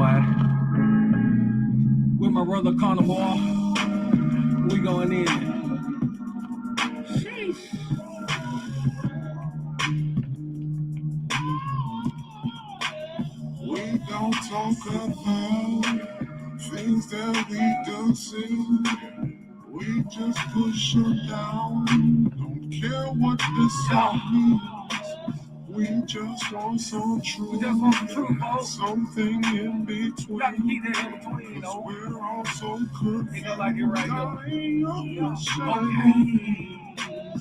boy. With my brother Carnivore, we going in. Sheesh. We don't talk about things that we don't see. We just push them down. Don't care what the song means. We just want some truth. Something in between. Cause we're all so confused. Like it right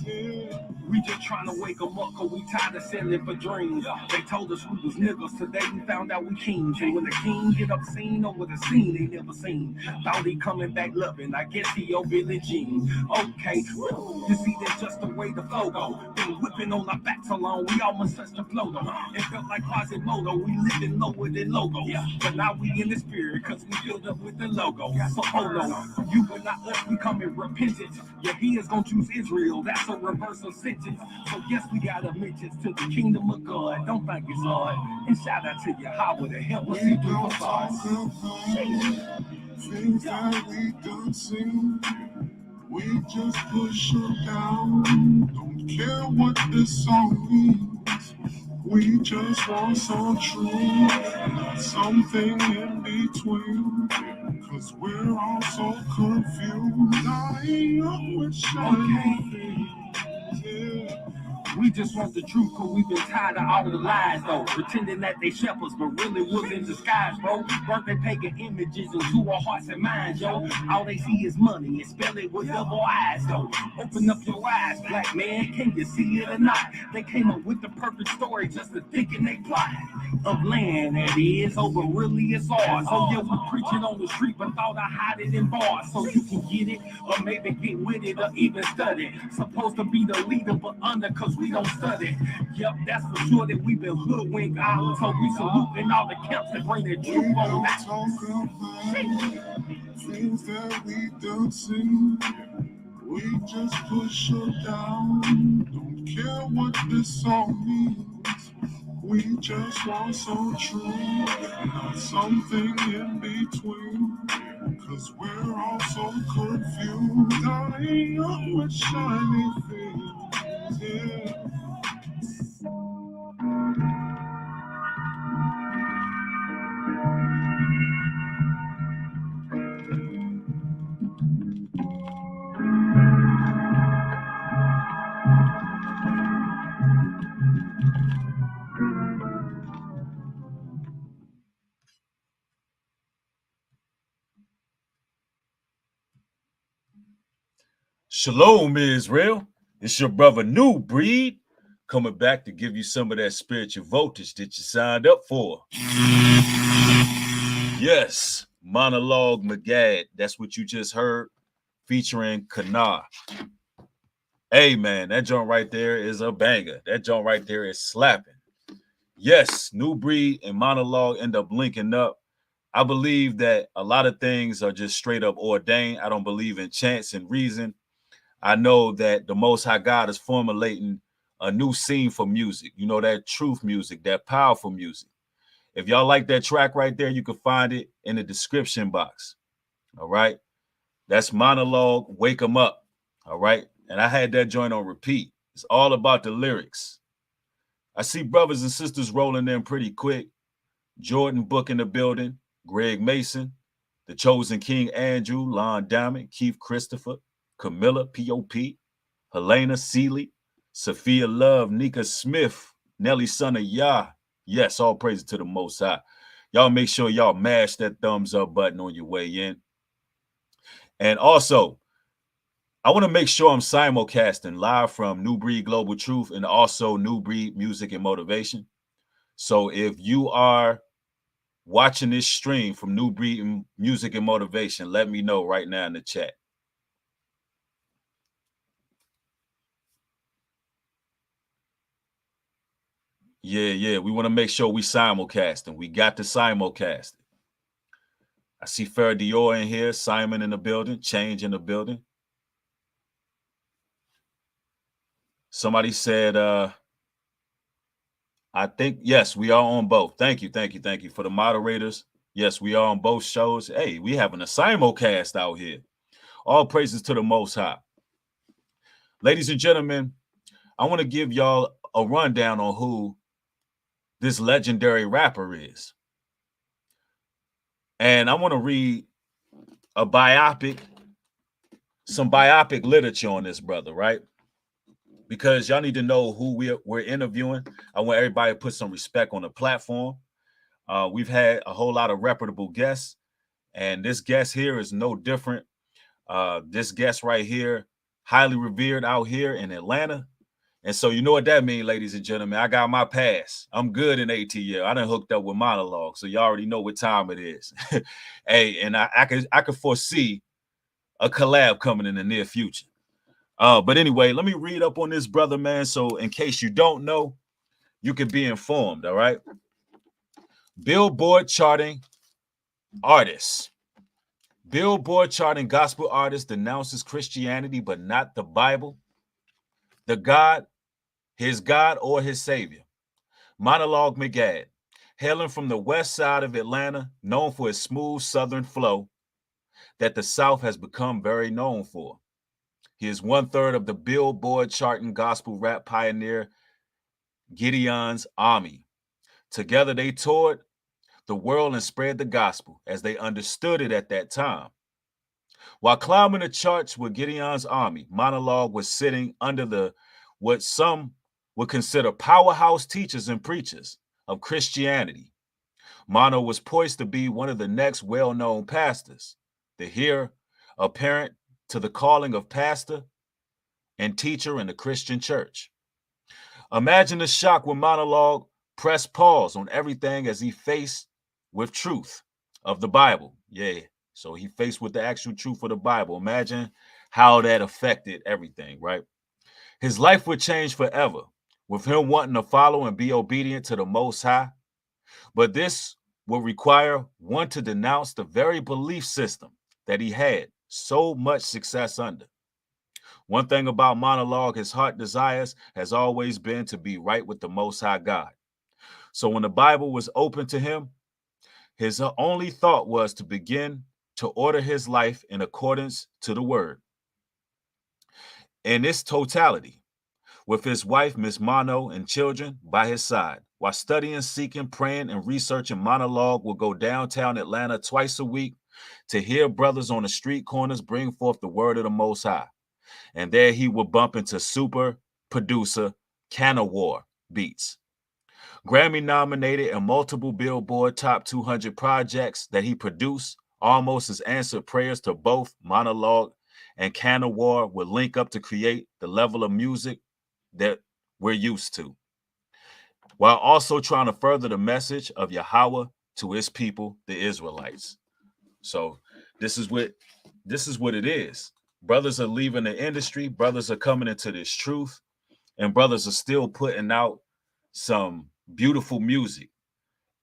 Yeah. We just trying to wake them up cause we tired of selling for dreams. They told us we was niggas, today we found out we kings. And when the king get obscene over the scene they never seen, thought he coming back loving, I guess he your Billie Jean. Okay, you see that's just the way the flow go. Been whipping on our backs alone, we almost touched the flow though. It felt like Quasimodo, we living lower than logo. But now we in the spirit cause we filled up with the logo. So hold on, you and not us, we coming repentant. Yeah, he is gonna choose Israel, that's a reversal sentence. So yes, we got admissions to the kingdom of God. Don't think it's hard. And shout out to Yahweh to help us We do don't for talk us. about things that we don't see. We just push them down. Don't care what this song means. We just want some truth, something in between. Cause we're all so confused. I ain't always shining. Yeah. We just want the truth, cause we've been tired of all the lies, though. Pretending that they shepherds, but really was in disguise, bro. Burnt their pagan images into our hearts and minds, yo. All they see is money and spell it with double eyes, though. Open up your eyes, black man, can you see it or not? They came up with the perfect story just to think in they plot. Of land that is over really it's ours. So yeah, we preaching on the street, but thought I hide it in bars. So you can get it, or maybe get with it, or even study. Supposed to be the leader, but under, cause we don't study. Yep, that's for sure that we've been hoodwinked out. So we saluting all the camps that bring their We truth on don't back. talk about things that we don't see. We just push them down. Don't care what this song means. We just want some truth, something in between. Cause we're all so confused. I ain't always shiny things. Yeah. Shalom, Israel. It's your brother New Breed coming back to give you some of that spiritual voltage that you signed up for. Yes, Monolog Magad. That's what you just heard, featuring Kana. Hey, man, that joint right there is a banger. That joint right there is slapping. Yes, New Breed and Monolog end up linking up. I believe that a lot of things are just straight up ordained. I don't believe in chance and reason. I know that the Most High God is formulating a new scene for music. You know, that truth music, that powerful music. If y'all like that track right there, you can find it in the description box. All right. That's Monolog, Wake 'em Up. All right. And I had that joint on repeat. It's all about the lyrics. I see brothers and sisters rolling in pretty quick. Jordan Book in the building, Greg Mason, the Chosen King Andrew, Lon Diamond, Keith Christopher, Camilla, P.O.P., Helena Seeley, Sophia Love, Nika Smith, Nelly Son of Yah. Yes, all praise to the Most High. Y'all make sure y'all mash that thumbs up button on your way in. And also, I want to make sure I'm simulcasting live from New Breed Global Truth and also New Breed Music and Motivation. So if you are watching this stream from New Breed Music and Motivation, let me know right now in the chat. Yeah. We want to make sure we simulcasting. We got to simulcast. I see Farrah Dior in here, Simon in the building, Change in the building. Somebody said, I think, yes, we are on both. Thank you for the moderators. Yes, we are on both shows. Hey, we having a simulcast out here. All praises to the Most High. Ladies and gentlemen, I want to give y'all a rundown on who this legendary rapper is. And I want to read a some biopic literature on this brother, right? Because y'all need to know who we're interviewing. I want everybody to put some respect on the platform. We've had a whole lot of reputable guests, and this guest here is no different. This guest right here, highly revered out here in Atlanta. And so you know what that means, ladies and gentlemen. I got my pass. I'm good in ATL. I done hooked up with Monolog, so you already know what time it is. Hey, and I could foresee a collab coming in the near future. But anyway, let me read up on this brother, man. So in case you don't know, you can be informed. All right. Billboard charting artist. Billboard charting gospel artist denounces Christianity, but not the Bible, the God, his God, or his Savior. Monolog Magad, hailing from the west side of Atlanta, known for its smooth southern flow that the South has become very known for. He is 1/3 of the Billboard charting gospel rap pioneer Gideons army. Together they toured the world and spread the gospel as they understood it at that time. While climbing the charts with Gideon's army, Monolog was sitting under what some would consider powerhouse teachers and preachers of Christianity. Mono was poised to be one of the next well-known pastors, the heir apparent to the calling of pastor and teacher in the Christian church. Imagine the shock when Monolog pressed pause on everything as he faced with truth of the Bible. Yeah, so he faced with the actual truth of the Bible. Imagine how that affected everything, right? His life would change forever, with him wanting to follow and be obedient to the Most High. But this will require one to denounce the very belief system that he had so much success under. One thing about Monolog, his heart desires has always been to be right with the Most High God. So when the Bible was open to him, his only thought was to begin to order his life in accordance to the word. In its totality, with his wife, Miss Mono, and children by his side, while studying, seeking, praying, and researching, Monolog will go downtown Atlanta twice a week to hear brothers on the street corners bring forth the word of the Most High. And there he will bump into super producer Canawar beats. Grammy nominated and multiple Billboard Top 200 projects that he produced almost as answered prayers to both Monolog and Canawar would link up to create the level of music that we're used to, while also trying to further the message of Yahweh to his people, the Israelites. So this is what it is. Brothers are leaving the industry, brothers are coming into this truth, and brothers are still putting out some beautiful music.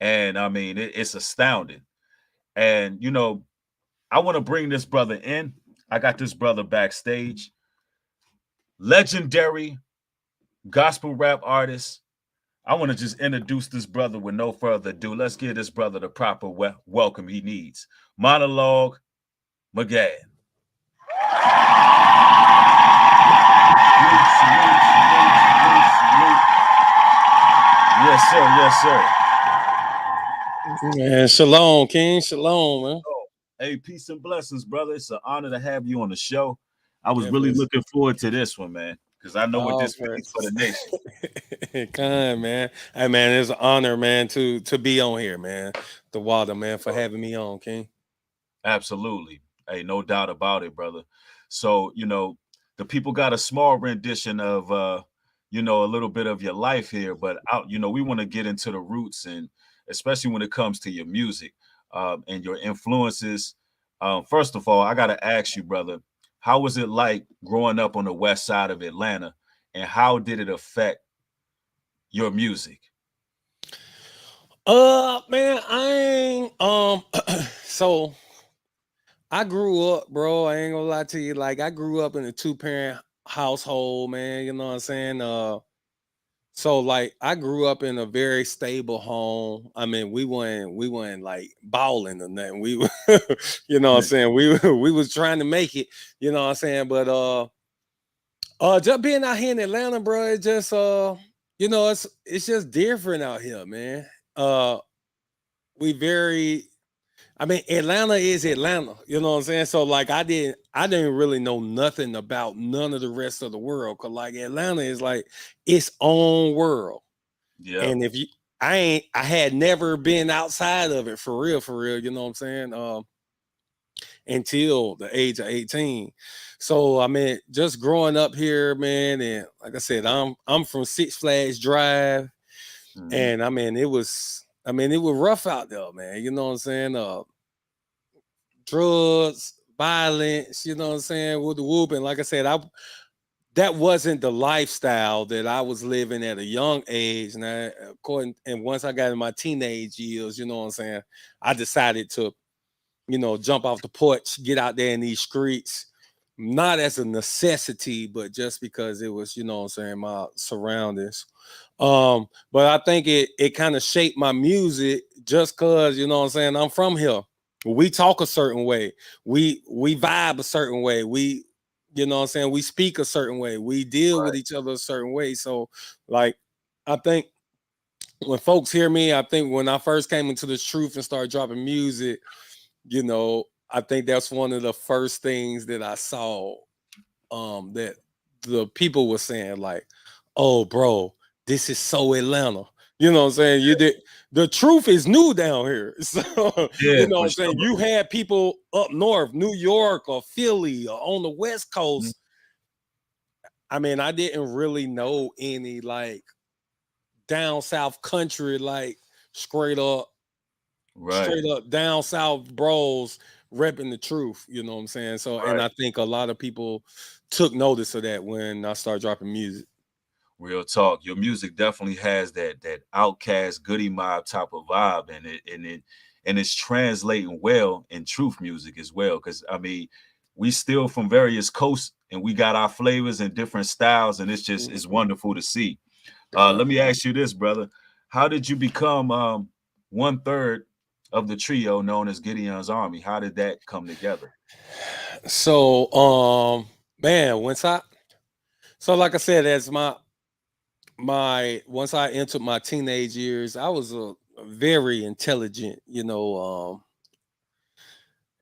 And I mean, it's astounding. And you know, I want to bring this brother in. I got this brother backstage. Legendary gospel rap artist. I want to just introduce this brother with no further ado. Let's give this brother the proper welcome he needs. Monolog Magad. Yes, sir. Yes, sir. Man, shalom, King. Shalom, man. Hey, peace and blessings, brother. It's an honor to have you on the show. I was really looking forward to this one, man, because I know what this means for the nation. Kind, man. Hey, man, it's an honor, man, to be on here, man. The water, man, for having me on, King. Absolutely. Hey, no doubt about it, brother. So, you know, the people got a small rendition of you know, a little bit of your life here, but you know, we want to get into the roots, and especially when it comes to your music and your influences. First of all, I got to ask you, brother, how was it like growing up on the west side of Atlanta, and how did it affect your music? Man, I ain't so I grew up, bro. I ain't gonna lie to you. Like, I grew up in a 2-parent household, man. You know what I'm saying? So like I grew up in a very stable home. I mean, we weren't like balling or nothing. We were, you know what I'm Right. saying? We was trying to make it, you know what I'm saying? But just being out here in Atlanta, bro, it just it's just different out here, man. Uh we very I mean, Atlanta is Atlanta, you know what I'm saying? So like I didn't really know nothing about none of the rest of the world. Cause like Atlanta is like its own world. Yeah. And if you I had never been outside of it for real, you know what I'm saying? Until the age of 18. So I mean, just growing up here, man, and like I said, I'm from Six Flags Drive, Mhm. and it was rough out there, man. You know what I'm saying? Drugs, violence, you know what I'm saying? With the whooping. Like I said, that wasn't the lifestyle that I was living at a young age. Now, and once I got in my teenage years, you know what I'm saying, I decided to, jump off the porch, get out there in these streets, not as a necessity, but just because it was, you know what I'm saying, my surroundings. But I think it kind of shaped my music just cause, you know what I'm saying, I'm from here. We talk a certain way. We vibe a certain way. You know what I'm saying, we speak a certain way. We deal with Right. each other a certain way. So like I think when folks hear me, I think when I first came into the truth and started dropping music, I think that's one of the first things that I saw that the people were saying, like, oh bro, this is so Atlanta. You know what I'm saying? You did the truth is new down here. So you Yeah, know what for I'm saying? sure. You had people up north, New York or Philly or on the West Mhm. Coast. I mean, I didn't really know any like down south country, like straight up Right. straight up down south bros repping the truth, you know what I'm saying? So and Right. I think a lot of people took notice of that when I started dropping music. Real talk. Your music definitely has that outcast goody mob type of vibe, and it's translating well in truth music as well. Because I mean, we still from various coasts, and we got our flavors and different styles, and it's wonderful to see. Right. Let me ask you this, brother: how did you become 1/3 of the trio known as Gideon's Army? How did that come together? So man, so like I said, as my once I entered my teenage years, I was a very intelligent,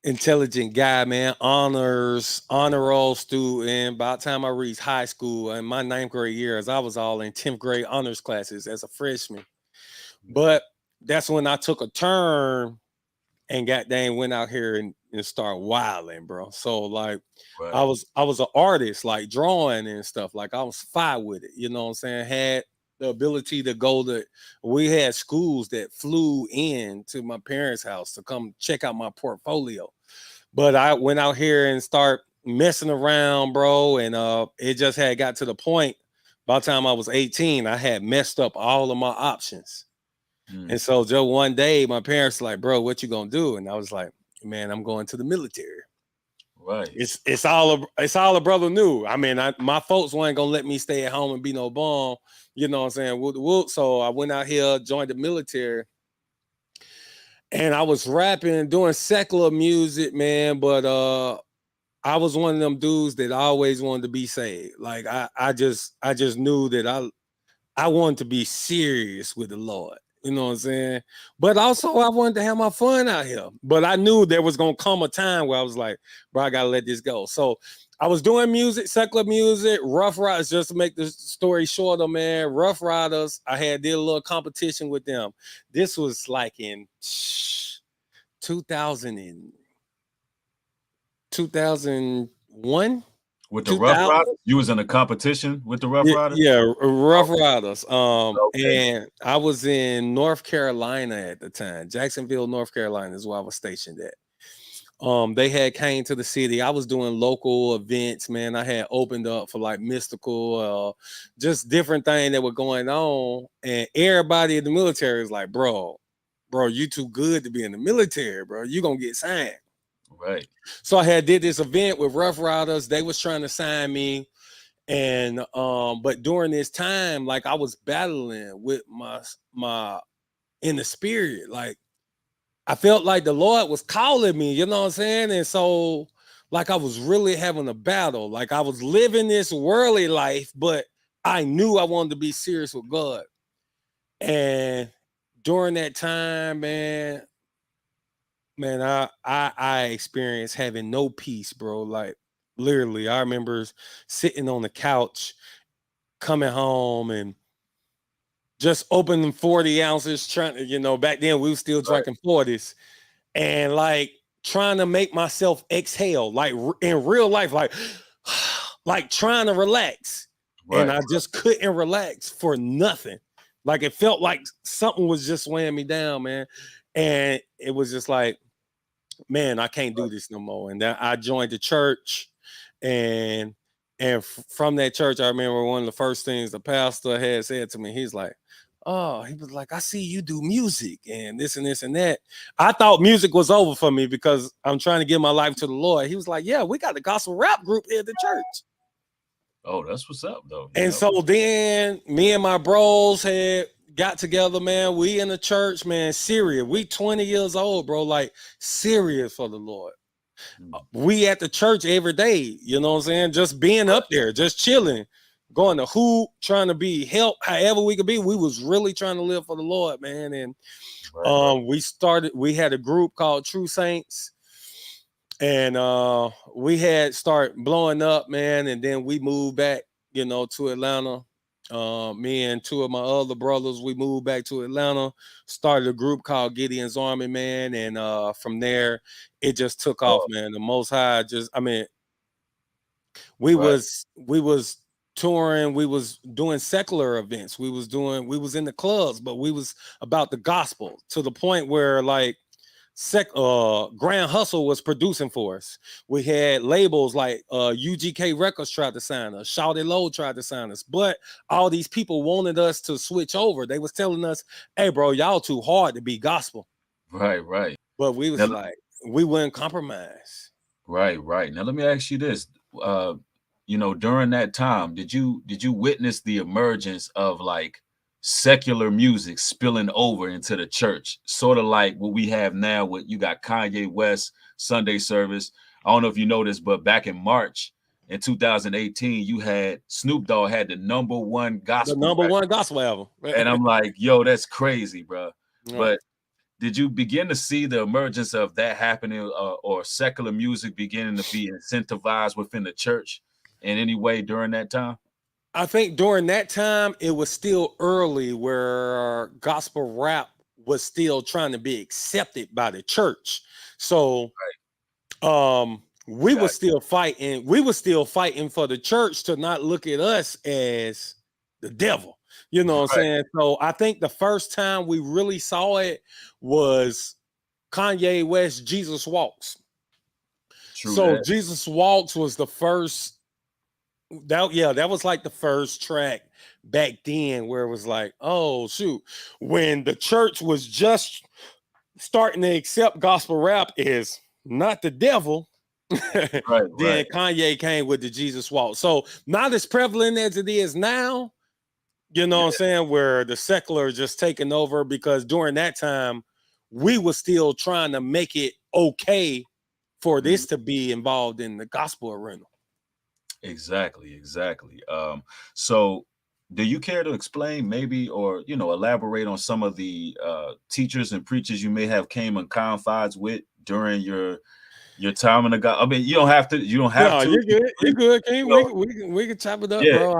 intelligent guy, man. Honor roll student. By the time I reached high school in my ninth grade years, I was all in 10th grade honors classes as a freshman. Okay. But that's when I took a turn and got dang went out here and start wilding, bro. So like I Right. was I was an artist, like drawing and stuff. Like I was fine with it, you know what I'm saying? Had the ability to go to we had schools that flew in to my parents' house to come check out my portfolio. But I went out here and start messing around, bro. And it just had got to the point by the time I was 18, I had messed up all of my options. Mm. And so just one day, my parents were like, bro, what you gonna do? And I was like, man, I'm going to the military. Right. It's all a brother knew. I mean, my folks weren't gonna let me stay at home and be no bum, you know what I'm saying? So I went out here, joined the military, and I was rapping, doing secular music, man. But I was one of them dudes that always wanted to be saved. Like I just knew that I wanted to be serious with the Lord. You know what I'm saying? But also I wanted to have my fun out here. But I knew there was gonna come a time where I was like, bro, I gotta let this go. So I was doing music, secular music, Rough Riders, just to make the story shorter, man. Rough Riders, did a little competition with them. This was like in 2000 2001, With the Rough 2000. Riders, you was in a competition with the Rough Yeah, Riders. yeah, Rough Okay. Riders. Okay. And I was in North Carolina at the time. Jacksonville, North Carolina is where I was stationed at. They had came to the city. I was doing local events, man. I had opened up for like mystical, just different things that were going on. And everybody in the military is like, bro, you too good to be in the military, bro. You gonna get signed. Right. So I had did this event with Rough Riders. They was trying to sign me. And but during this time, like I was battling with my in the spirit, like I felt like the Lord was calling me, you know what I'm saying? And so like I was really having a battle. Like I was living this worldly life, but I knew I wanted to be serious with God. And during that time, man, I experienced having no peace, bro. Like literally, I remember sitting on the couch, coming home and just opening 40 ounces, trying to, back then we were still Right. drinking 40s and like trying to make myself exhale, like in real life, like like trying to relax. And Right. I just couldn't relax for nothing. Like it felt like something was just weighing me down, man. And it was just like, man, I can't do this no more. And then I joined the church, and from that church, I remember one of the first things the pastor had said to me. He's like, "Oh," he was like, "I see you do music and this and this and that." I thought music was over for me because I'm trying to give my life to the Lord. He was like, "Yeah, we got the gospel rap group here at the church." Oh, that's what's up, though. And so then me and my bros had got together, man. We in the church, man, serious. We 20 years old, bro, like serious for the Lord. We at the church every day, you know what I'm saying? Just being up there, just chilling, going to hoop, trying to be help however we could be. We was really trying to live for the Lord, man. And we had a group called True Saints. And we had start blowing up, man, and then we moved back, to Atlanta. Me and two of my other brothers, we moved back to Atlanta, started a group called Gideons Army, man, and from there it just took off, man. The Most High we was touring, we was doing secular events, we was in the clubs, but we was about the gospel to the point where like Grand Hustle was producing for us. We had labels like UGK Records tried to sign us, Shawty Low tried to sign us, but all these people wanted us to switch over. They was telling us, "Hey, bro, y'all too hard to be gospel." Right. But we was Now, like, we wouldn't compromise. right. Now let me ask you this. During that time, did you witness the emergence of like secular music spilling over into the church, sort of like what we have now with you got Kanye West Sunday service? I don't know if you noticed, but back in March in 2018, you had Snoop Dogg had the number one The gospel number record. one gospel album. And I'm like, yo, that's crazy, bro. Yeah. But did you begin to see the emergence of that happening, or secular music beginning to be incentivized within the church in any way during that time? I think during that time, it was still early where gospel rap was still trying to be accepted by the church. So we were still fighting. We were still fighting for the church to not look at us as the devil. You know what I'm saying? So I think the first time we really saw it was Kanye West, Jesus Walks. True So that. Jesus Walks was the first. That was like the first track back then where it was like, oh shoot, when the church was just starting to accept gospel rap as not the devil. Then Kanye came with the Jesus Walk. So not as prevalent as it is now, you know what I'm saying, where the secular is just taking over, because during that time we were still trying to make it okay for this to be involved in the gospel arena. Exactly. So do you care to explain maybe, or elaborate on some of the teachers and preachers you may have came in confides with during your time in the God? I mean, you don't have to. You're good. You're good, King. We can chop it up, bro.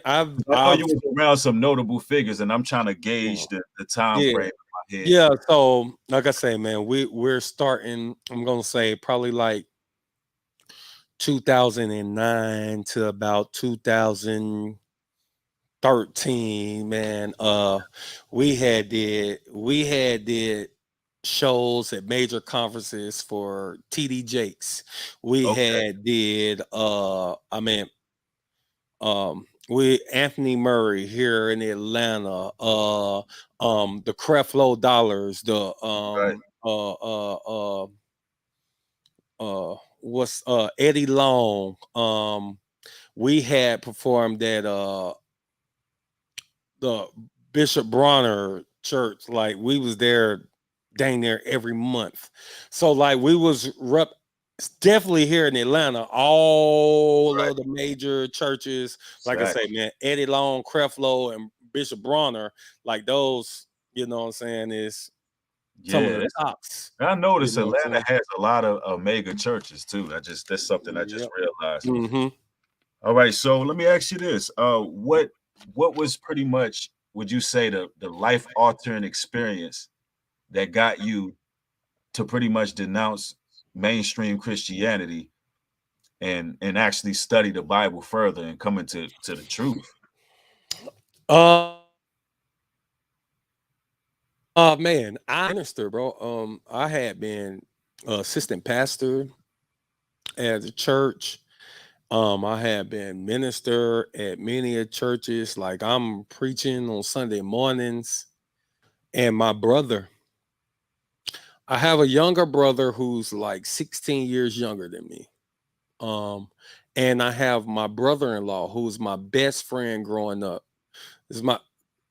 I know you was around some notable figures, and I'm trying to gauge the time frame in my head. Yeah. So, like I say, man, we're starting. I'm gonna say probably like 2009 to about 2013, man. We had did shows at major conferences for TD Jakes. We had did we Anthony Murray here in Atlanta, the Creflo Dollars, the what's Eddie Long, we had performed at the Bishop Bronner church. Like we was there dang near every month. So like we was definitely here in Atlanta, all Right. of the major churches, like I say, Exactly. man, Eddie Long, Creflo, and Bishop Bronner, like those, you know what I'm saying, is some of Yeah, the tops. I You noticed know what I'm Atlanta saying? has a lot of mega churches too. That's something I just Yep. realized. Hmm. All right, so let me ask you this: what was pretty much would you say the life altering experience that got you to pretty much denounce mainstream Christianity and actually study the Bible further and come into the truth? Uh, man, I minister, bro. I had been assistant pastor at the church. I had been minister at many of churches. Like I'm preaching on Sunday mornings. And my brother, I have a younger brother who's like 16 years younger than me. Um, and I have my brother-in-law who's my best friend growing up. This is my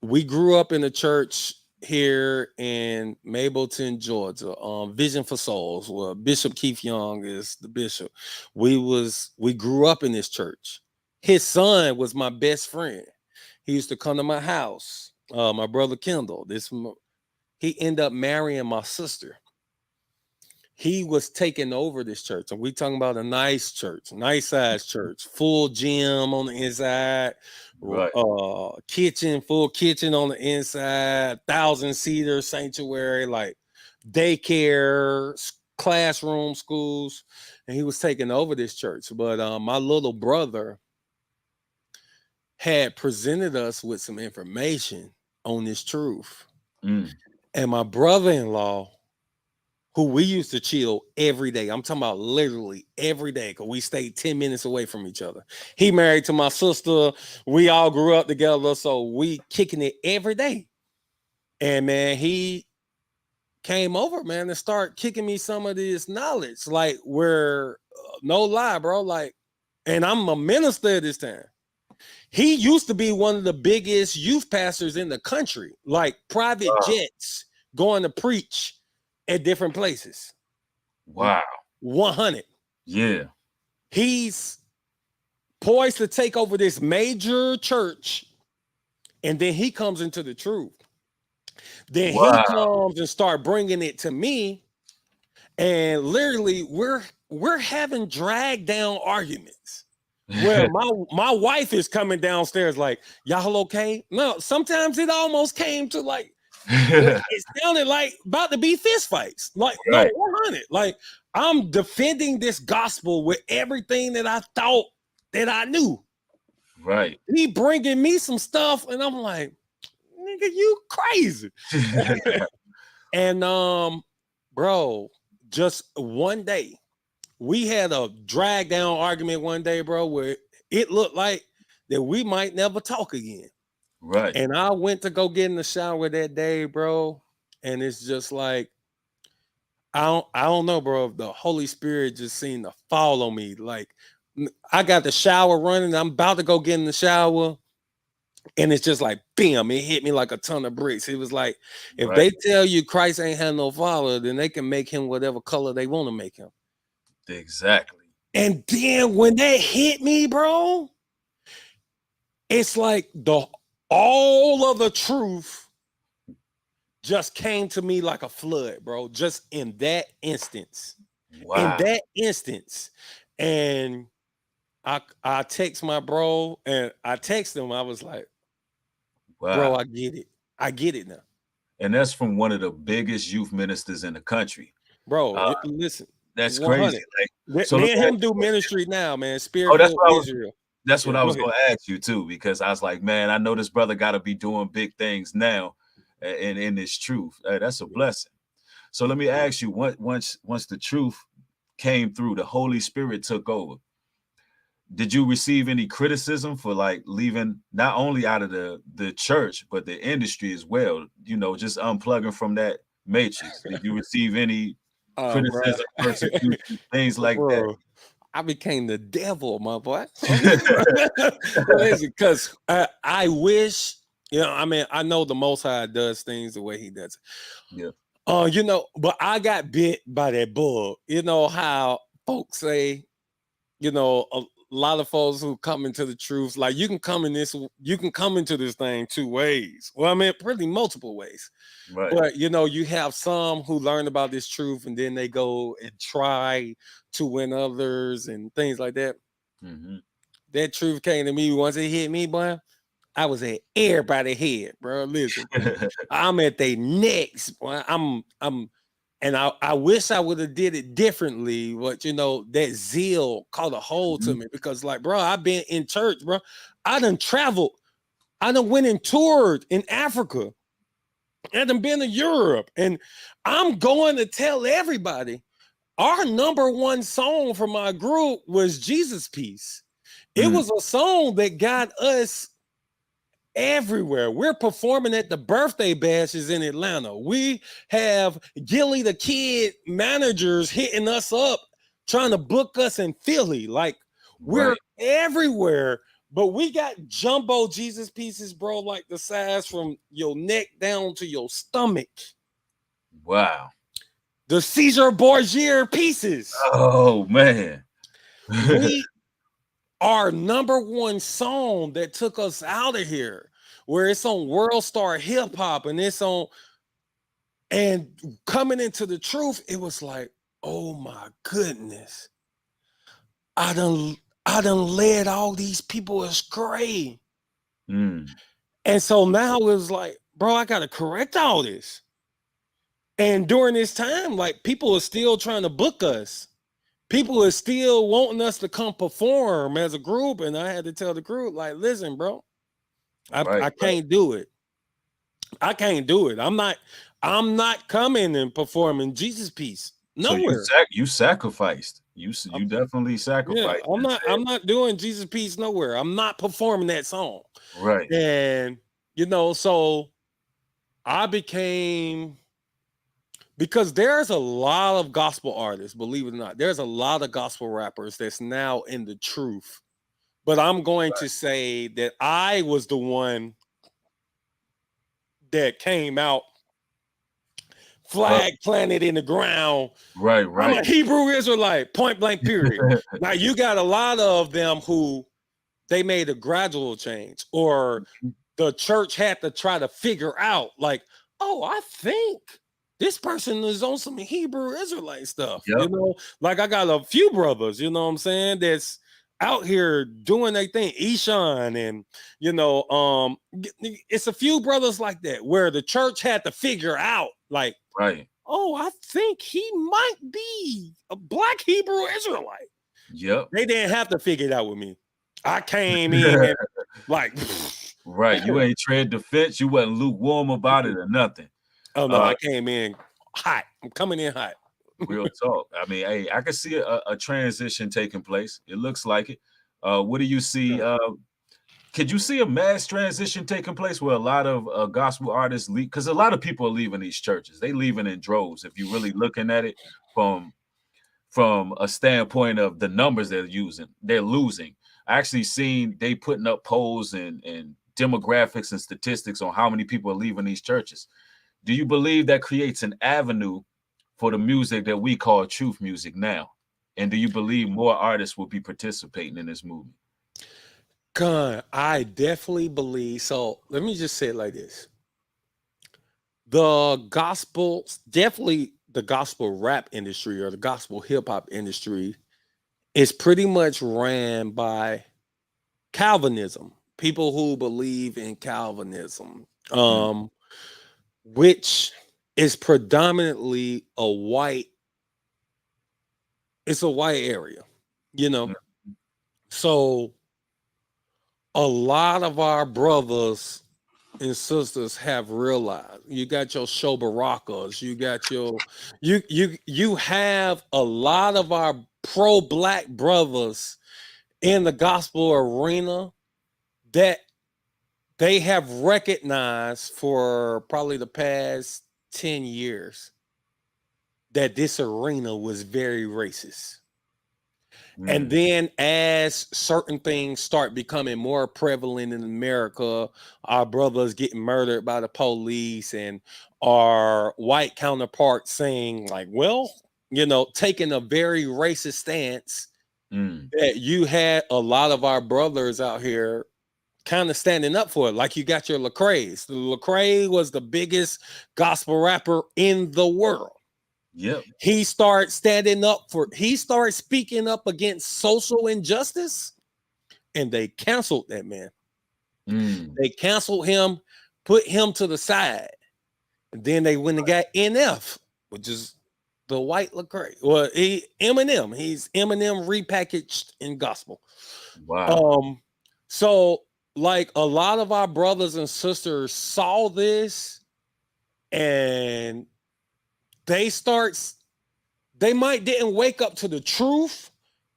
We grew up in the church here in Mableton, Georgia. Vision for Souls, where Bishop Keith Young is the bishop. We grew up in this church. His son was my best friend. He used to come to my house. My brother Kendall. He ended up marrying my sister. He was taking over this church, and we talking about a nice church, nice size church, full gym on the inside, Right, kitchen, full kitchen on the inside, 1,000-seater sanctuary, like daycare, classroom, schools, and he was taking over this church. But my little brother had presented us with some information on this truth, mm, and my brother-in-law, who we used to chill every day. I'm talking about literally every day because we stayed 10 minutes away from each other. He married to my sister. We all grew up together. So we kicking it every day. And man, he came over, man, and start kicking me some of this knowledge. Like where, no lie, bro. Like, and I'm a minister at this time. He used to be one of the biggest youth pastors in the country, like private wow, jets going to preach at different places. wow, 100. yeah, He's poised to take over this major church, and then he comes into the truth. Then he wow, comes and start bringing it to me, and literally we're having drag down arguments where my wife is coming downstairs like, y'all okay? No, sometimes it almost came to like it sounded like about to be fist fights. Like, no, right, 100. Like, I'm defending this gospel with everything that I thought that I knew. right. He bringing me some stuff, and I'm like, nigga, you crazy. And bro, just one day, we had a drag down argument one day, bro, where it looked like that we might never talk again. Right. And I went to go get in the shower that day, bro. And it's just like, I don't know, bro. The Holy Spirit just seemed to fall on me. Like I got the shower running. I'm about to go get in the shower. And it's just like, bam, it hit me like a ton of bricks. It was like, if Right. they tell you Christ ain't had no father, then they can make him whatever color they want to make him. Exactly. And then when that hit me, bro, it's like all of the truth just came to me like a flood, bro. Just in that instance. In Wow. that instance. And I text my bro and I text him. I was like, bro, Wow. I get it. I get it now. And that's from one of the biggest youth ministers in the country. Bro, Uh, listen, that's crazy. 100. Like, so let Me and me ask him you do a question. ministry now, man. Oh, Spirit-filled Israel. that's what Yeah, I go was ahead. gonna ask you too, because I was like, man, I know this brother got to be doing big things now, in this truth. That's a blessing. So let me ask you, once the truth came through, the Holy Spirit took over. Did you receive any criticism for like leaving not only out of the church but the industry as well? You know, just unplugging from that matrix. Did you receive any Bro. criticism, persecution, things like that? Bro. I became the devil, my boy. Because I wish, I mean, I know the Most High does things the way He does it. Yeah. But I got bit by that bug. You know how folks say, a lot of folks who come into the truth, like you can come into this thing two ways. Well, I mean, pretty multiple ways. Right. But you have some who learn about this truth and then they go and try to win others and things like that. Mm-hmm. That truth came to me once it hit me, boy. I was at everybody's head, bro. Listen, I'm at their necks, boy. And I wish I would have did it differently, but that zeal caught a hold to me because, like, bro, I've been in church, bro. I done traveled, I done went and toured in Africa, I done been to Europe, and I'm going to tell everybody our number one song for my group was Jesus Peace. It was a song that got us everywhere. We're performing at the birthday bashes in Atlanta. We have Gilly the Kid managers hitting us up, trying to book us in Philly. Like, we're everywhere, but we got jumbo Jesus pieces, bro, like the size from your neck down to your stomach. Wow. The Caesar Borgia pieces. Oh, man. Our number one song that took us out of here, where it's on World Star Hip Hop and it's on, and coming into the truth, it was like, oh my goodness, I done led all these people astray. And so now it was like, bro, I gotta correct all this. And during this time, like, people are still trying to book us. People are still wanting us to come perform as a group. And I had to tell the group, like, listen, bro, I can't do it. I can't do it. I'm not coming and performing Jesus Peace. Nowhere. So you sacrificed. You definitely sacrificed. Yeah, I'm not doing Jesus Peace nowhere. I'm not performing that song. Right. And so I became, because there's a lot of gospel artists, believe it or not, there's a lot of gospel rappers that's now in the truth. But I'm going to say that I was the one that came out flag planted in the ground. Right. I'm a Hebrew Israelite, point blank, period. Now, you got a lot of them who they made a gradual change, or the church had to try to figure out, like, oh, I think this person is on some Hebrew Israelite stuff. Like, I got a few brothers, you know what I'm saying, that's out here doing their thing. Eshan, and it's a few brothers like that where the church had to figure out, like, oh, I think he might be a black Hebrew Israelite. Yep. They didn't have to figure it out with me. I came in and, like, right. You ain't tread the fence. You wasn't lukewarm about it or nothing. Oh no, I came in hot. I'm coming in hot. Real talk. I mean, hey, I can see a transition taking place. It looks like it. What do you see? Could you see a mass transition taking place where a lot of gospel artists leave? Because a lot of people are leaving these churches. They leaving in droves. If you're really looking at it from a standpoint of the numbers they're losing. I actually seen they putting up polls and demographics and statistics on how many people are leaving these churches. Do you believe that creates an avenue for the music that we call truth music now? And do you believe more artists will be participating in this movement? God, I definitely believe so. Let me just say it like this. The gospel rap industry, or the gospel hip hop industry, is pretty much ran by Calvinism. People who believe in Calvinism, which is predominantly a white area, So a lot of our brothers and sisters have realized, you got your Shobarakas, you got your, you have a lot of our pro-black brothers in the gospel arena that they have recognized for probably the past 10 years that this arena was very racist. And then as certain things start becoming more prevalent in America, our brothers getting murdered by the police and our white counterparts saying like, well, you know, taking a very racist stance, that you had a lot of our brothers out here kind of standing up for it. Like you got your Lecrae's. Lecrae was the biggest gospel rapper in the world. Yep. He starts speaking up against social injustice, and they canceled that man. They canceled him, put him to the side. And then they went and got NF, which is the white Lecrae. Well, Eminem. He's Eminem repackaged in gospel. Wow. So like a lot of our brothers and sisters saw this, and they might didn't wake up to the truth,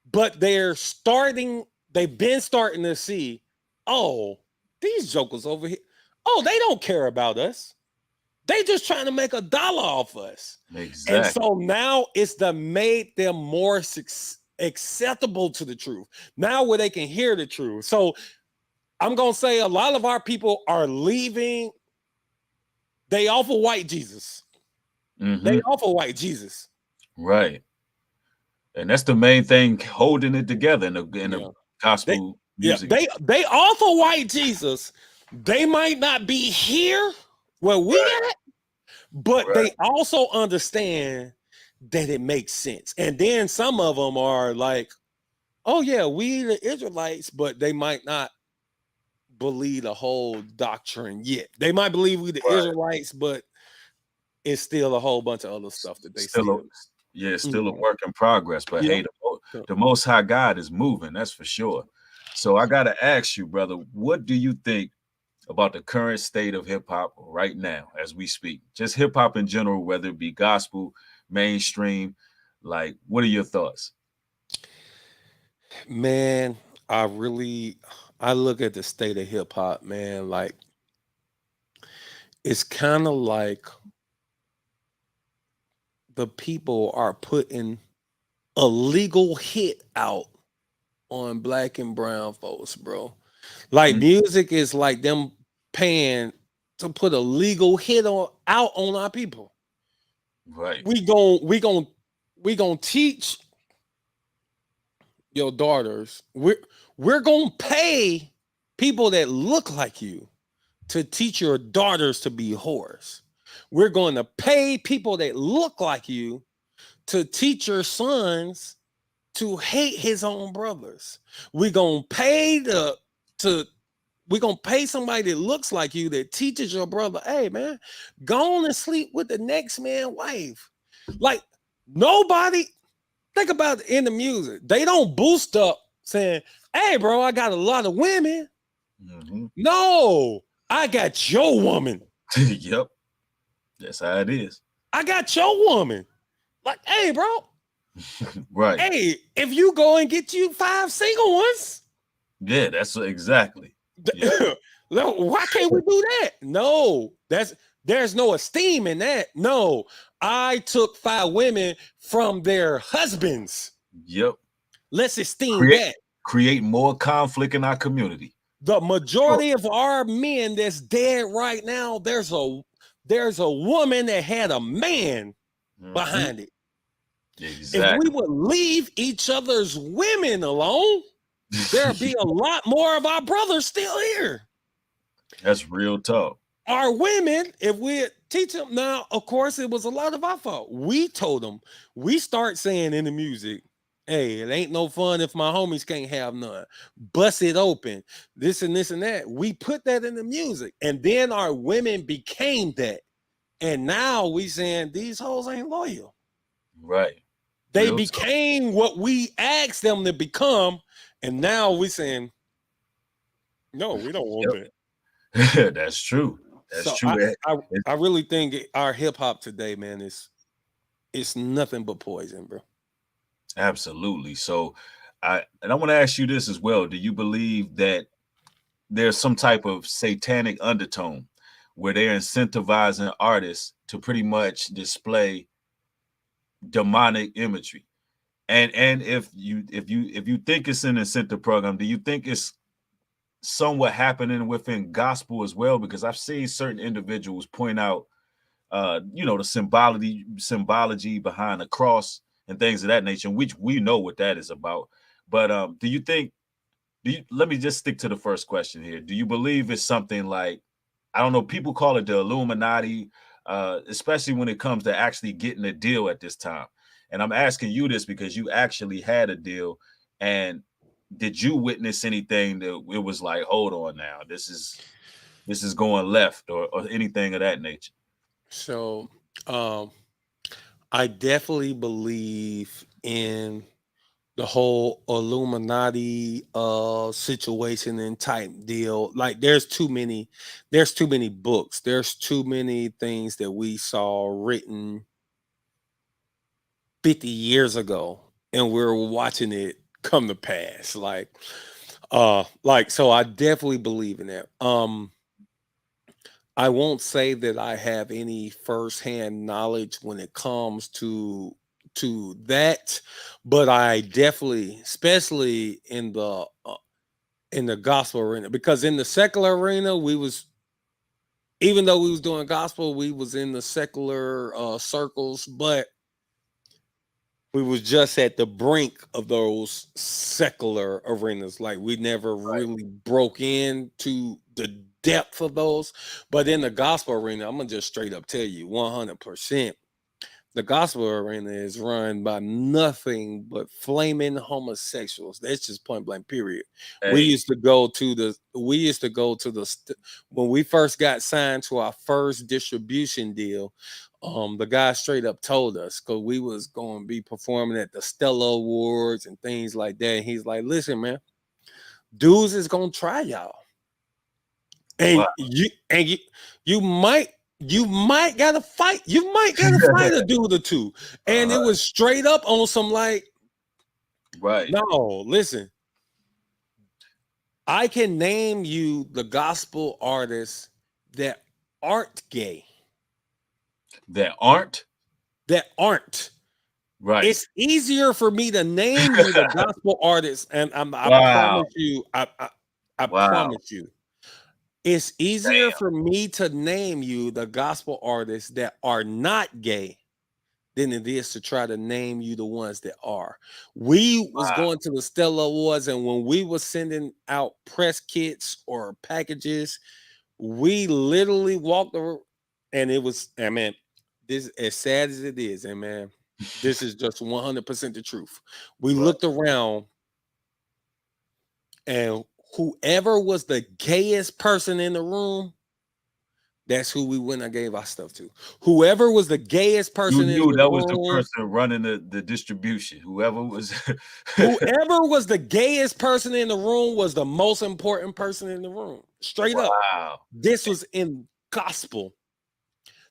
but they've been starting to see, oh, these jokers over here, oh, they don't care about us. They just trying to make $1 off us. Exactly. And so now it's made them more acceptable to the truth. Now where they can hear the truth. So I'm going to say a lot of our people are leaving. They offer white Jesus. They offer white Jesus. Right. And that's the main thing holding it together in the gospel music. They offer white Jesus. They might not be here where we at, but they also understand that it makes sense. And then some of them are like, oh yeah, we the Israelites, but they might not believe the whole doctrine yet. They might believe we the Israelites, but it's still a whole bunch of other stuff that they still a work in progress. But hey, the Most High God is moving, that's for sure. So I gotta ask you, brother, what do you think about the current state of hip-hop right now as we speak? Just hip-hop in general, whether it be gospel, mainstream, like what are your thoughts? Man, I look at the state of hip-hop, man, like it's kind of like the people are putting a legal hit out on black and brown folks, bro. Like music is like them paying to put a legal hit out on our people. Right. We gonna teach your daughters. We're gonna pay people that look like you to teach your daughters to be whores. We're going to pay people that look like you to teach your sons to hate his own brothers. We're gonna pay somebody that looks like you that teaches your brother, hey man, go on and sleep with the next man's wife. Like nobody, think about it in the music. They don't boost up saying, hey bro, I got a lot of women. No, I got your woman. Yep. That's how it is. I got your woman. Like, hey, bro. Right. Hey, if you go and get you 5 single ones. Yeah, that's exactly. Why can't we do that? No, there's no esteem in that. No, I took 5 women from their husbands. Yep. Let's esteem that. Create more conflict in our community. The majority of our men that's dead right now, there's a woman that had a man behind it. Exactly. If we would leave each other's women alone, there'd be a lot more of our brothers still here. That's real talk. Our women, if we teach them now, of course, it was a lot of our fault. We told them, we start saying in the music, hey, it ain't no fun if my homies can't have none. Bust it open. This and this and that. We put that in the music. And then our women became that. And now we saying these hoes ain't loyal. Right. They became what we asked them to become. And now we saying, no, we don't want that. That's true. That's true. I really think our hip hop today, man, it's nothing but poison, bro. Absolutely. So I want to ask you this as well. Do you believe that there's some type of satanic undertone where they're incentivizing artists to pretty much display demonic imagery? And if you think it's an incentive program, do you think it's somewhat happening within gospel as well? Because I've seen certain individuals point out, the symbology behind the cross and things of that nature, which we know what that is about. But do you think? Let me just stick to the first question here. Do you believe it's something like, I don't know, people call it the Illuminati, especially when it comes to actually getting a deal at this time. And I'm asking you this because you actually had a deal. And did you witness anything that it was like, hold on now, this is going left, or anything of that nature? So I definitely believe in the whole Illuminati situation and type deal. Like there's too many books, there's too many things that we saw written 50 years ago and we're watching it come to pass. So I definitely believe in that. I won't say that I have any firsthand knowledge when it comes to that, but I definitely, especially in the gospel arena, because in the secular arena, even though we was doing gospel, we was in the secular circles, but we was just at the brink of those secular arenas. Like we never really broke into the depth of those. But in the gospel arena, I'm gonna just straight up tell you 100%. The gospel arena is run by nothing but flaming homosexuals. That's just point blank, period. We Hey, used to go to when we first got signed to our first distribution deal. The guy straight up told us, because we was going to be performing at the Stella Awards and things like that. And he's like, listen, man, dudes is gonna try y'all. And wow. you might gotta fight. You might gotta fight a dude or two. And it was straight up on some like, Right. no, listen. I can name you the gospel artists that aren't gay. That aren't That aren't. right. It's easier for me to name you the gospel artists, and I Wow. promise you, I Wow. promise you. It's easier Damn. for me to name you the gospel artists that are not gay than it is to try to name you the ones that are. We was Wow. going to the Stella Awards, and when we was sending out press kits or packages, we literally walked over, and it was, I mean, this as sad as it is, and man, this is just 100% the truth. We Right. looked around, and whoever was the gayest person in the room, that's who we went and gave our stuff to. Whoever was the gayest You person in knew the that was the room, person running the distribution. Whoever was whoever was the gayest person in the room was the most important person in the room. Straight up. wow. This was in gospel.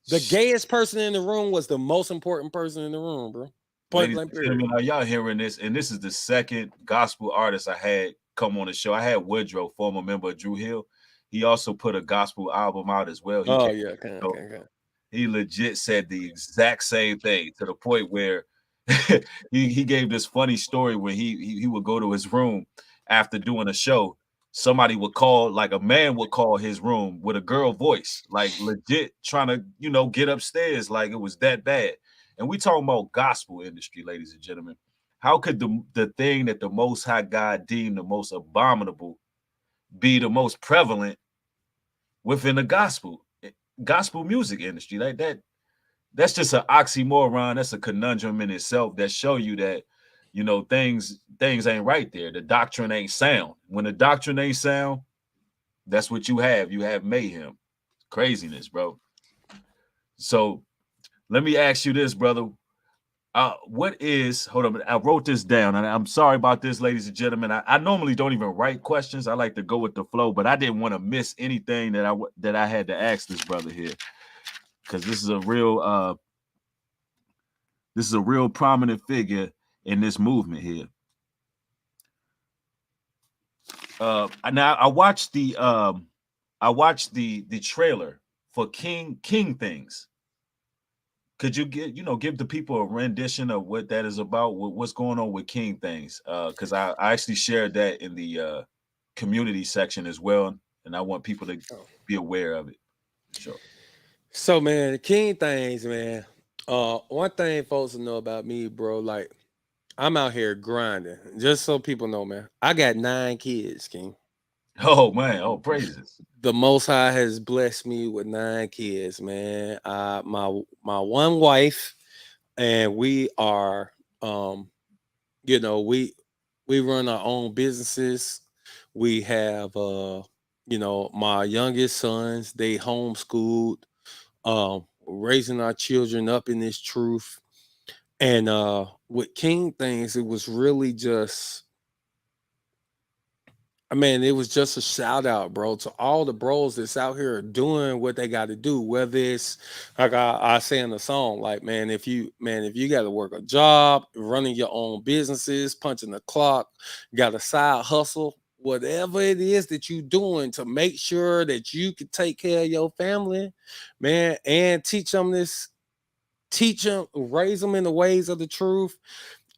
The gayest person in the room was the most important person in the room, bro. Point Ladies blank, and period. gentlemen, are y'all hearing this? And this is the second gospel artist I had come on the show. I had Woodrow, former member of Drew Hill. He also put a gospel album out as well. Oh, yeah. Okay. He legit said the exact same thing, to the point where he gave this funny story where he would go to his room after doing a show. Somebody would call, like a man would call his room with a girl voice, like legit trying to, get upstairs, like it was that bad. And we talking about gospel industry, ladies and gentlemen. How could the thing that the Most High God deemed the most abominable be the most prevalent within the gospel music industry? Like that's just an oxymoron. That's a conundrum in itself, that show you that, things ain't right there. The doctrine ain't sound. When the doctrine ain't sound, that's what you have. You have mayhem, craziness, bro. So let me ask you this, brother. Hold on, I wrote this down, and I'm sorry about this, ladies and gentlemen. I normally don't even write questions. I like to go with the flow, but I didn't want to miss anything that I had to ask this brother here, because this is a real prominent figure in this movement here. Now I watched the trailer for King Things. Could you give the people a rendition of what that is about? What's going on with King Things? Because I actually shared that in the community section as well, and I want people to be aware of it. Sure. So man, King Things, man. One thing folks will know about me, bro, like I'm out here grinding. Just so people know, man. I got 9 kids, King. Oh man, oh praises. The Most High has blessed me with 9 kids, man. My one wife, and we are, we run our own businesses. We have, my youngest sons. They homeschooled, raising our children up in this truth. And with King Things, it was really just, it was just a shout out, bro, to all the bros that's out here doing what they got to do. Whether it's like I say in the song, like, if you got to work a job, running your own businesses, punching the clock, got a side hustle, whatever it is that you doing to make sure that you can take care of your family, man, and teach them, raise them in the ways of the truth.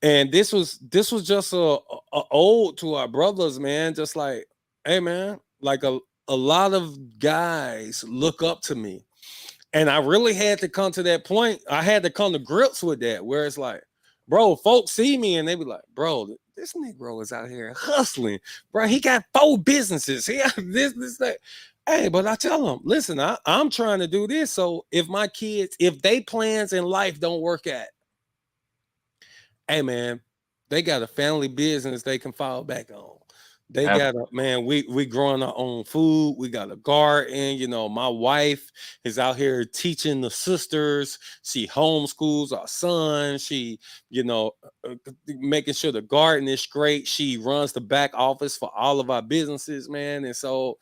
And this was just a ode to our brothers, man. Just like, hey, man, like a lot of guys look up to me. And I really had to come to that point. I had to come to grips with that, where it's like, bro, folks see me and they be like, bro, this Negro is out here hustling. Bro, he got 4 businesses. He got this, that. Hey, but I tell them, listen, I'm trying to do this. So if my kids, if they plans in life don't work out, hey man, they got a family business they can fall back on. They got we growing our own food. We got a garden. My wife is out here teaching the sisters. She homeschools our son. She, making sure the garden is great. She runs the back office for all of our businesses, man. And so,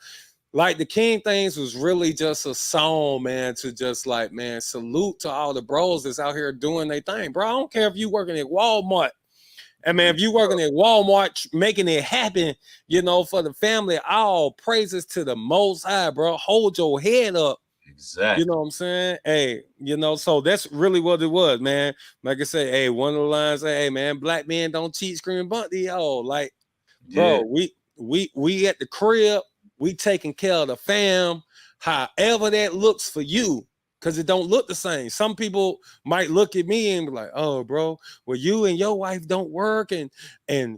like, the King Things was really just a song, man, to just like, man, salute to all the bros that's out here doing their thing. Bro, I don't care if you working at Walmart. And man, if you working at Walmart, making it happen, for the family, all praises to the Most High, bro. Hold your head up. Exactly. You know what I'm saying? Hey, so that's really what it was, man. Like I say, hey, one of the lines say, hey, man, black men don't cheat, scream, bunt the y'all. Like, bro, we at the crib. We taking care of the fam, however that looks for you, because it don't look the same. Some people might look at me and be like, oh, bro, well, you and your wife don't work and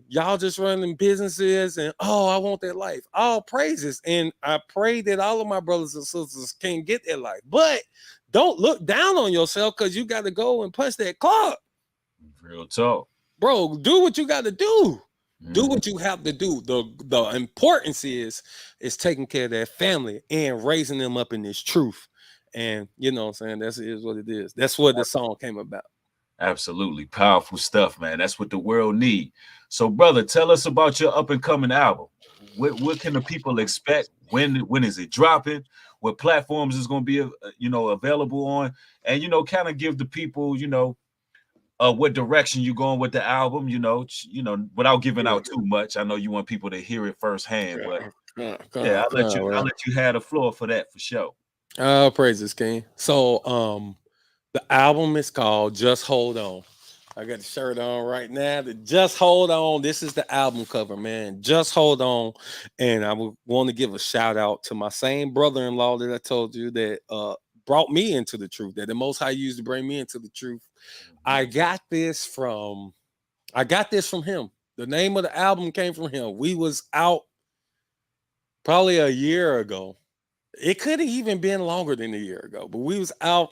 y'all just running businesses and, oh, I want that life. All praises. And I pray that all of my brothers and sisters can get that life. But don't look down on yourself because you got to go and punch that clock. Real talk. Bro, do what you got to do. Do what you have to do. The importance is taking care of that family and raising them up in this truth. And you know what I'm saying? That is what it is. That's what the song came about. Absolutely. Powerful stuff, man. That's what the world need. So, brother, tell us about your up and coming album. What can the people expect? When is it dropping? What platforms is going to be available on? And kind of give the people, what direction you going with the album, without giving out too much. I know you want people to hear it firsthand, but I'll let you have the floor for that for sure. Praises, King. So the album is called Just Hold On. I got the shirt on right now. Just Hold On. This is the album cover, man. Just Hold On. And I would want to give a shout out to my same brother-in-law that I told you that brought me into the truth, that the Most High used to bring me into the truth. I got this from him. The name of the album came from him. We was out probably a year ago. It could have even been longer than a year ago, but we was out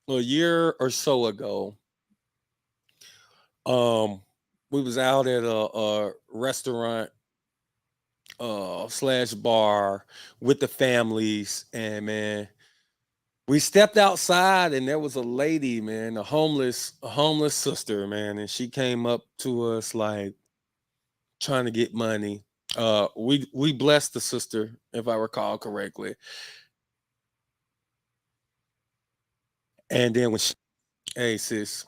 a year or so ago. We was out at a restaurant / bar with the families, and man, we stepped outside and there was a lady, man, a homeless sister, man, and she came up to us like trying to get money. We blessed the sister, if I recall correctly. And then when hey sis,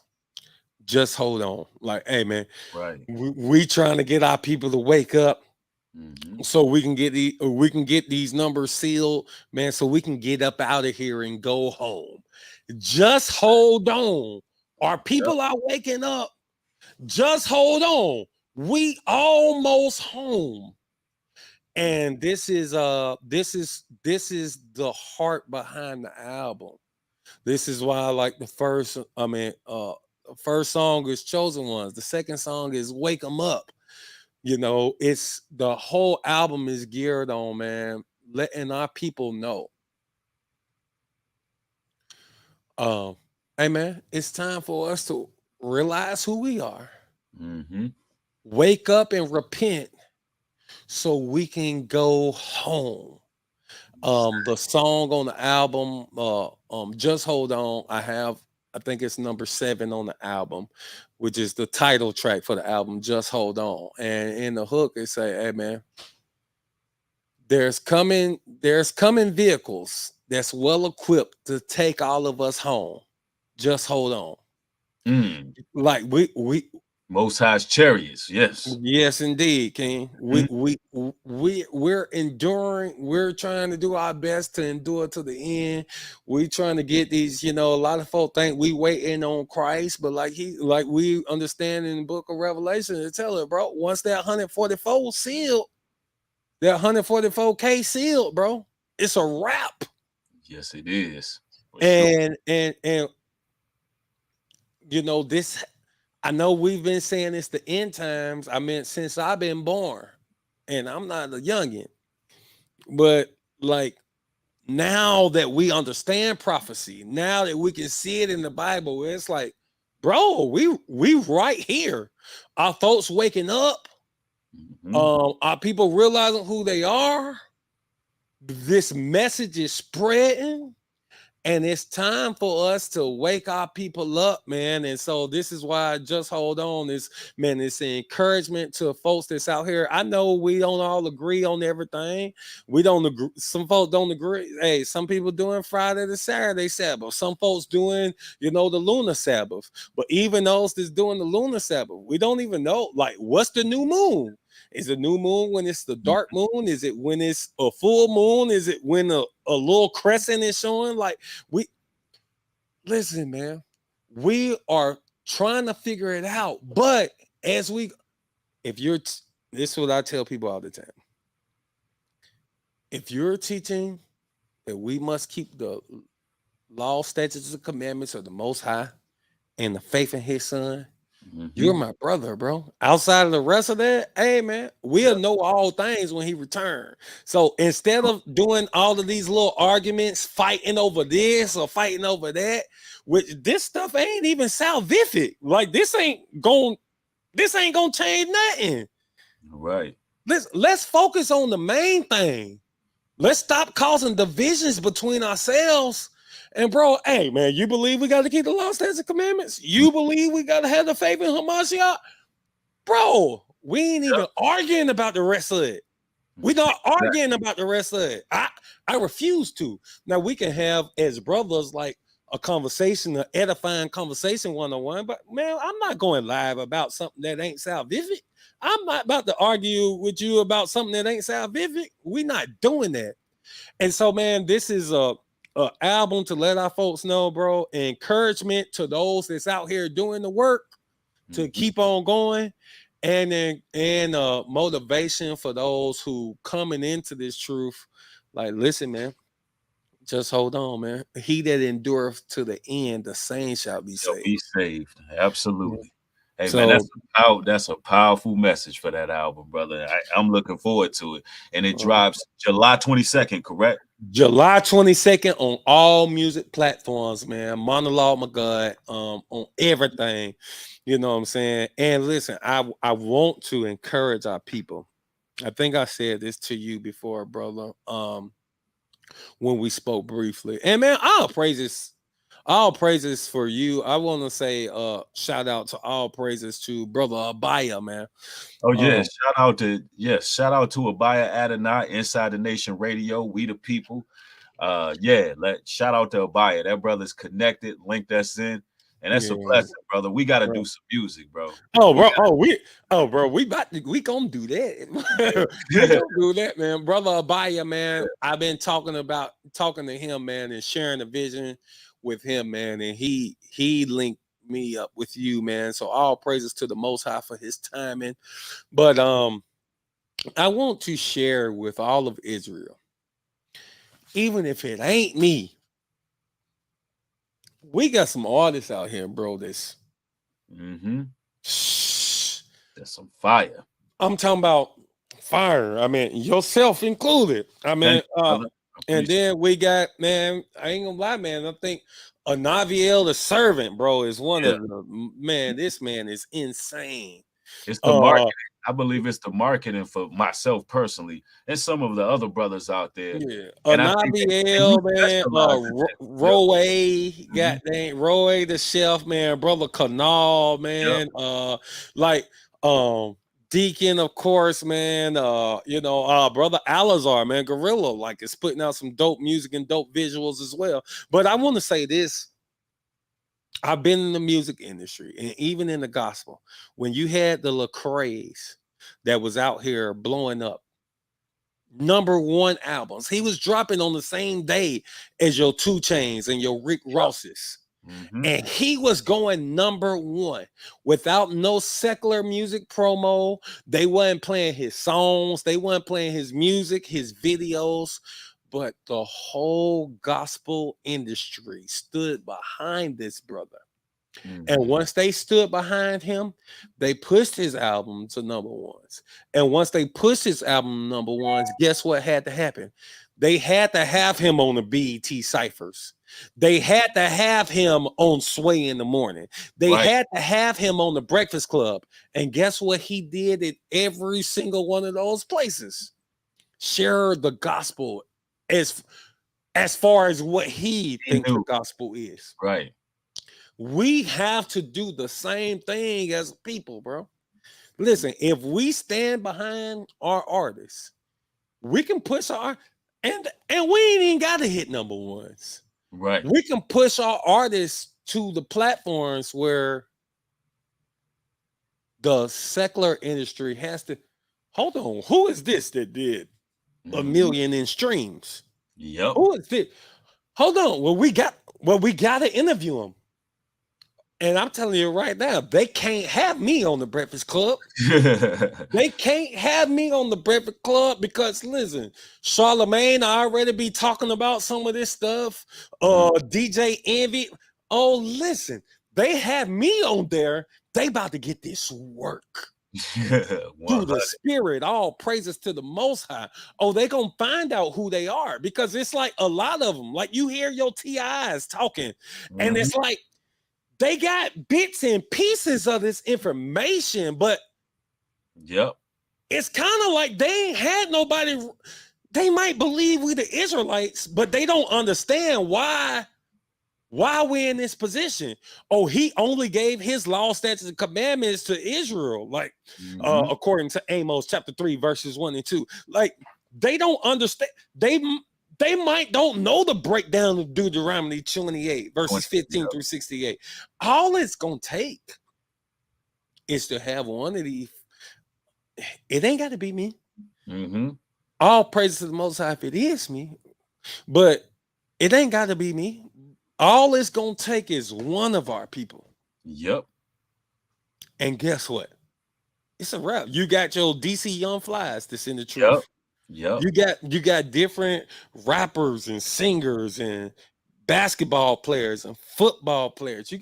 just hold on. Like, hey man, right. We trying to get our people to wake up. So we can get these numbers sealed, man, so we can get up out of here and go home. Just hold on. Our people are waking up. Just hold on. We almost home. And this is the heart behind the album. This is why I like the first song is Chosen Ones. The second song is Wake 'Em Up. You know, it's the whole album is geared on, man, letting our people know. Hey man, it's time for us to realize who we are. Mm-hmm. Wake up and repent so we can go home. The song on the album, Just Hold On, I think it's number 7 on the album, which is the title track for the album, Just Hold On. And in the hook, it say, hey man, there's coming vehicles that's well equipped to take all of us home. Just hold on. Like we Most High's chariots, yes. Yes, indeed, King. We're enduring. We're trying to do our best to endure to the end. We're trying to get these. You know, a lot of folk think we waiting on Christ, but like we understand in the Book of Revelation, to tell it, bro. Once that 144 sealed, that 144K sealed, bro, it's a wrap. Yes, it is. And you know this. I know we've been saying it's the end times. I mean, since I've been born, and I'm not a youngin', but like now that we understand prophecy, now that we can see it in the Bible, it's like, bro, we right here. Our folks waking up. Our people realizing who they are. This message is spreading. And it's time for us to wake our people up, man. And so this is why Just Hold On is, man, it's an encouragement to folks that's out here. I know we don't all agree on everything. We don't agree. Some folks don't agree. Hey, some people doing Friday to Saturday Sabbath. Some folks doing, you know, the lunar Sabbath. But even those that's doing the lunar Sabbath, we don't even know, like, what's the new moon? Is the new moon when it's the dark moon? Is it when it's a full moon? Is it when a little crescent is showing? Like, listen, man, we are trying to figure it out. But this is what I tell people all the time. If you're teaching that we must keep the law, statutes, and commandments of the Most High and the faith in His Son, you're my brother, bro. Outside of the rest of that, hey man, we'll know all things when He returns. So instead of doing all of these little arguments, fighting over this or fighting over that, which this stuff ain't even salvific. Like this ain't gonna change nothing. Right. Let's focus on the main thing. Let's stop causing divisions between ourselves. And bro, hey man, you believe we got to keep the law, statutes, and commandments? You believe we got to have the faith in Hamashiach? Bro, we ain't even arguing about the rest of it. We're not arguing about the rest of it. I refuse to. Now we can have as brothers like a conversation, an edifying conversation one-on-one, but man, I'm not going live about something that ain't salvific. I'm not about to argue with you about something that ain't salvific. We're not doing that. And so, man, this is a album to let our folks know, bro. Encouragement to those that's out here doing the work to keep on going, and motivation for those who coming into this truth. Like, listen, man, just hold on, man. He that endureth to the end, the same shall be saved. Be saved. Absolutely. Hey, So, man, that's a powerful message for that album, brother. I'm looking forward to it. And it drops July 22nd, correct? July 22nd on all music platforms, man. Monolog, Magad, on everything. You know what I'm saying? And listen, I want to encourage our people. I think I said this to you before, brother. When we spoke briefly. And man, all praises for you. I want to say shout out to all praises to brother Abaya, man. Oh yeah, shout out to Abaya Adonai, Inside the Nation Radio, We the People. Shout out to Abaya. That brother's connected, linked us in. And that's a blessing, brother. We got to do some music, bro. We gonna do that. We gonna do that, man. Brother Abaya, man. I've been talking to him, man, and sharing the vision with him, man, and he linked me up with you, man. So all praises to the Most High for his timing. But I want to share with all of Israel, even if it ain't me, we got some artists out here, bro. That's That's some fire. I'm talking about fire. I mean, yourself included. I mean, and then we got, man, I ain't gonna lie, man. I think Naviel the Servant, bro, is one of the, man, this man is insane. It's the marketing. I believe it's the marketing for myself personally and some of the other brothers out there. Yeah, Naviel, man, Roe, goddamn, Roe the Chef, man, brother Canal, man, Deacon, of course, man. Brother Alazar, man, Gorilla, like, is putting out some dope music and dope visuals as well. But I want to say this. I've been in the music industry and even in the gospel. When you had the Lecrae's that was out here blowing up, #1 albums, he was dropping on the same day as your 2 Chainz and your Rick Rosses. And he was going #1 without no secular music promo. They weren't playing his songs. They weren't playing his music, his videos. But the whole gospel industry stood behind this brother. And once they stood behind him, they pushed his album to #1s. And once they pushed his album #1s, guess what had to happen? They had to have him on the BET Cyphers. They had to have him on Sway in the Morning. They had to have him on the Breakfast Club. And guess what he did at every single one of those places? Share the gospel as far as what he thinks the gospel is. Right. We have to do the same thing as people, bro. Listen, if we stand behind our artists, we can push our and we ain't even got to hit #1s. Right. We can push our artists to the platforms where the secular industry has to. Hold on, who is this that did $1 million in streams? Yep. Who is this? Hold on. Well, we got to interview him. And I'm telling you right now, they can't have me on the Breakfast Club. They can't have me on the Breakfast Club because, listen, Charlemagne already be talking about some of this stuff. DJ Envy. Oh, listen, they have me on there. They about to get this work. Through the Spirit, all praises to the Most High. Oh, they gonna find out who they are because it's like a lot of them. Like you hear your TIs talking, and it's like they got bits and pieces of this information, but it's kind of like they ain't had nobody. They might believe we the Israelites, but they don't understand why we're in this position. Oh, he only gave his law, statutes, and commandments to Israel, like according to Amos chapter 3, verses 1 and 2. Like they don't understand. They might don't know the breakdown of Deuteronomy 28, verses 15 through 68. All it's gonna take is to have one of these. It ain't got to be me. All praises to the Most High if it is me, but it ain't got to be me. All it's gonna take is one of our people. Yep. And guess what? It's a wrap. You got your DC Young Flies that's in the truth. Yep. You got different rappers and singers and basketball players and football players.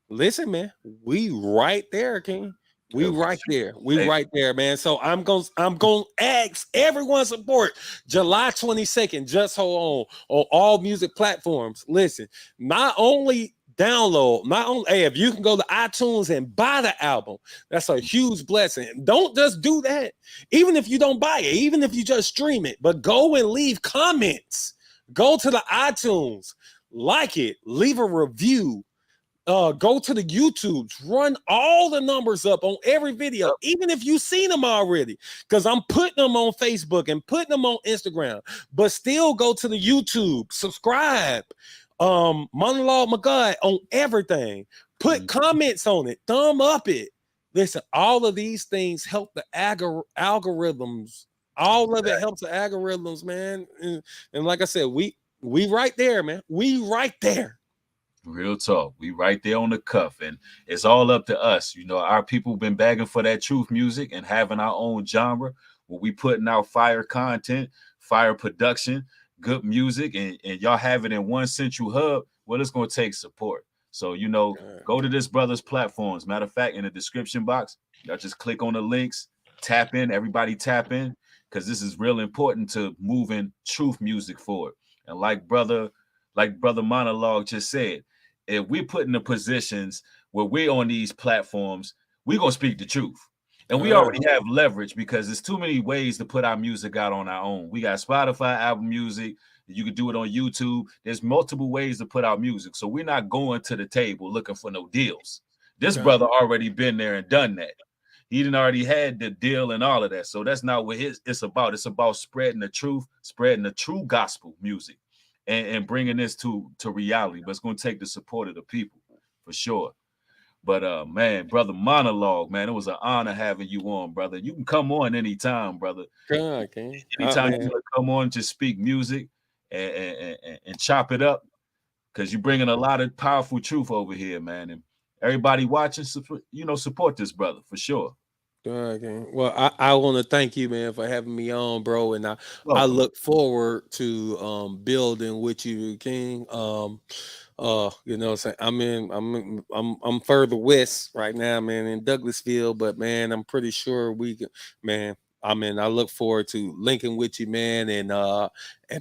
Listen, man, we right there, King. We right there. We right there, man. So I'm gonna ask everyone support July 22nd. Just hold on all music platforms. Listen, not only if you can go to iTunes and buy the album, that's a huge blessing. Don't just do that. Even if you don't buy it, even if you just stream it, but go and leave comments. Go to the iTunes, like it, leave a review. Go to the YouTubes, run all the numbers up on every video, even if you've seen them already, because I'm putting them on Facebook and putting them on Instagram, but still go to the YouTube, subscribe, Monolog Magad on everything, put comments on it, thumb up it. Listen, all of these things help the algorithms. All of it helps the algorithms, man. And like I said, we right there, man. We right there. Real talk. We right there on the cuff, and it's all up to us. You know, our people been begging for that truth music and having our own genre where we putting out fire content, fire production, good music, and y'all have it in one central hub. Well, it's gonna take support. So, you know, go to this brother's platforms. Matter of fact, in the description box, y'all just click on the links, tap in, everybody tap in, because this is real important to moving truth music forward. And like brother Monolog just said, if we put in the positions where we're on these platforms, we're gonna speak the truth. And we already have leverage because there's too many ways to put our music out on our own. We got Spotify, Apple Music. You can do it on YouTube. There's multiple ways to put out music. So we're not going to the table looking for no deals. This brother already been there and done that. He didn't already had the deal and all of that. So that's not what it's about. It's about spreading the truth, spreading the true gospel music, and bringing this to reality. But it's going to take the support of the people for sure. But man, brother Monolog, man, it was an honor having you on, brother. You can come on anytime, brother. Anytime you want to come on, just speak music and chop it up, because you're bringing a lot of powerful truth over here, man. And everybody watching, you know, support this brother for sure. Okay. Well, I want to thank you, man, for having me on, bro. And I look forward to building with you, King. You know what I'm saying? I'm further west right now, man, in Douglasville, but man, I'm pretty sure we can, man. I look forward to linking with you, man, and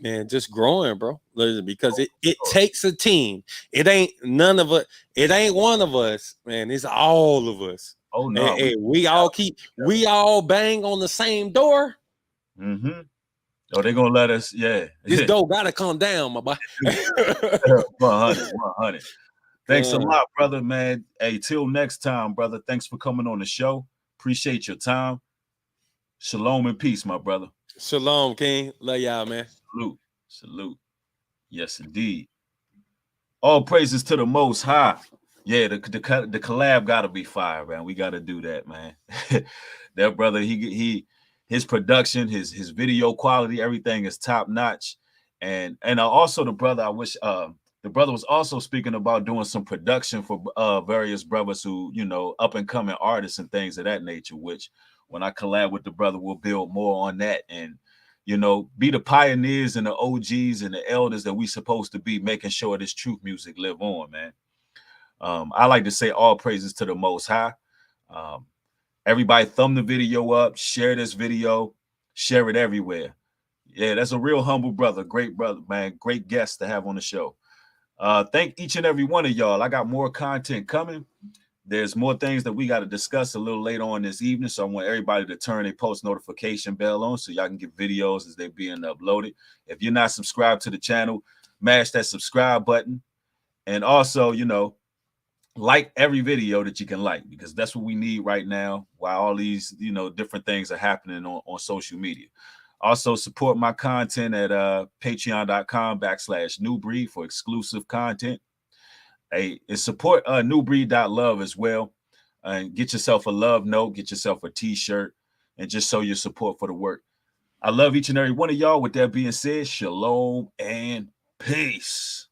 man, just growing, bro. Because it takes a team. It ain't none of it. It ain't one of us, man. It's all of us. Oh no, and we all bang on the same door. Mm-hmm. Oh, they're gonna let us, yeah. This door gotta come down, my boy. 100. Thanks a lot, brother, man. Hey, till next time, brother. Thanks for coming on the show. Appreciate your time. Shalom and peace, my brother. Shalom, King. Love y'all, man. Salute. Yes, indeed. All praises to the Most High. Yeah, the collab gotta be fire, man. We gotta do that, man. That brother, his production, his video quality, everything is top notch. And also the brother, I wish the brother was also speaking about doing some production for various brothers who, you know, up and coming artists and things of that nature, which when I collab with the brother, we'll build more on that and, you know, be the pioneers and the OGs and the elders that we supposed to be, making sure this truth music live on, man. I like to say all praises to the Most High. Everybody thumb the video up, share this video, share it everywhere. Yeah, that's a real humble brother. Great brother, man. Great guest to have on the show. Thank each and every one of y'all. I got more content coming. There's more things that we got to discuss a little later on this evening. So I want everybody to turn their post notification bell on so y'all can get videos as they're being uploaded. If you're not subscribed to the channel, mash that subscribe button. And also, you know, like every video that you can like, because that's what we need right now while all these, you know, different things are happening on social media. Also support my content at patreon.com/newbreed for exclusive content. Hey, and support newbreed.love as well. And get yourself a love note, get yourself a t-shirt, and just show your support for the work. I love each and every one of y'all. With that being said, shalom and peace.